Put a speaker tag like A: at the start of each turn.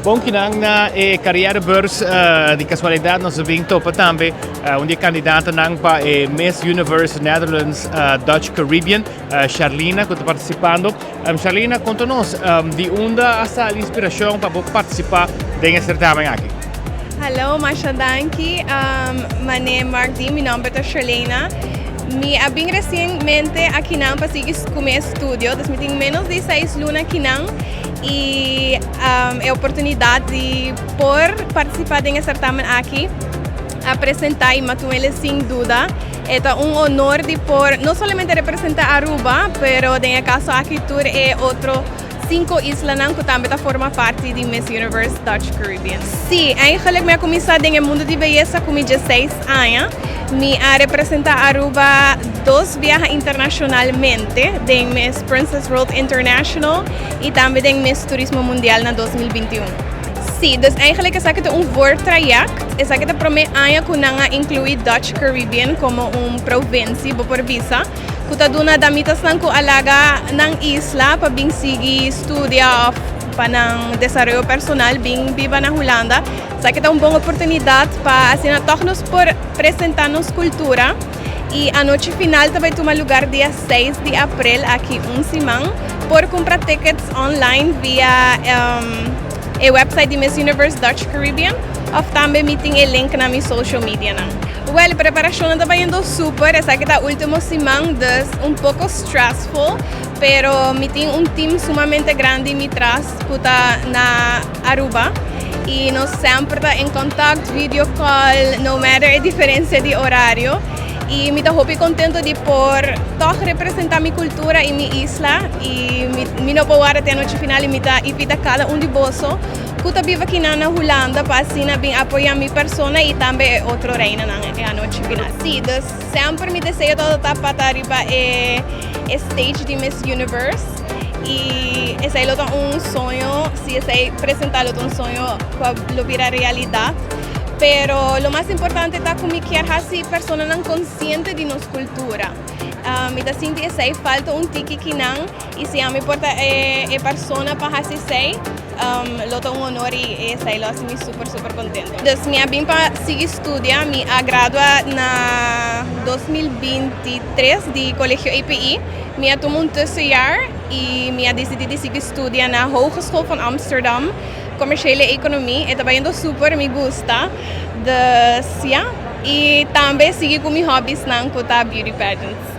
A: Bom kinang na carrière-beurs di casualidad nos vinto pa tambe un dia candidata nang pa Miss Universe Netherlands Dutch Caribbean Charlina que está participando. Charlina, conta-nos de onde hasta a inspiração para participar desse certamen aqui.
B: Hallo, Masha Danki. Mijn Mark D, mi nome é Charlena. Mi abing recientemente aqui não para seguir com meu estúdio, dus mi tenho menos de 6 lunas aqui não e a oportunidade de por participar desse certamen aqui, apresentar e matuele sem dúvida. É honor de por não somente representar Aruba, pero em caso aqui tour é outro 5 islas que também forma parte de Miss Universe Dutch Caribbean. Sim, eigenlijk me começar no mundo de beleza com 16 anos. Me a representar Aruba 2 viajes internacionalmente, de Miss Princess World International e também de Miss Turismo Mundial na 2021. Sim, dus eigenlijk is het een voortraject. Is het primeiro ano que nanga inclui Dutch Caribbean como provincie por visa. Kuta duna damitas nang ko alaga ng isla pa bing sigi estudia pa ng desarrollo personal bing viva na Holanda. Sa kita bom oportunidade para assim todos por apresentar nos cultura. E a noite final também toma lugar dia 6 de abril aqui Simão por comprar tickets online via a website de Miss Universe Dutch Caribbean of também meeting o link na minha social media na. Well, preparação está indo super, essa aqui é último semana, dus pouco stressful, pero me tem team sumamente grande me traz puta na Aruba e nós sempre está em contato, video call, no matter a diferença de horário. E me estou muito contente de por toch representar minha cultura e minha isla e me não vou até a noite final e me dá invita cada de bolso que está vivo aqui na Holanda para assim bem apoiar minha persona e também outro reina na noite final. Sim, dus sempre me desejo todo para arriba a stage de Miss Universe e esse é sonho, se esse apresentar um sonho para lo virar realidade. Pero lo más importante es que as pessoas não conscientes de nossa cultura. Me da sinto que falta tiki que não e se a me importa a pessoa para fazer lo honor e sei lo me super contente. Dus minha bem para seguir estudia, me gradua na 2023 de colégio EPI. Me tomo tussenjaar e me decidi seguir estudia na Hogeschool van Amsterdam. Commerciële economie, está indo super, me gusta. Dus ja, e também seguir com meus hobbies na beauty pageants.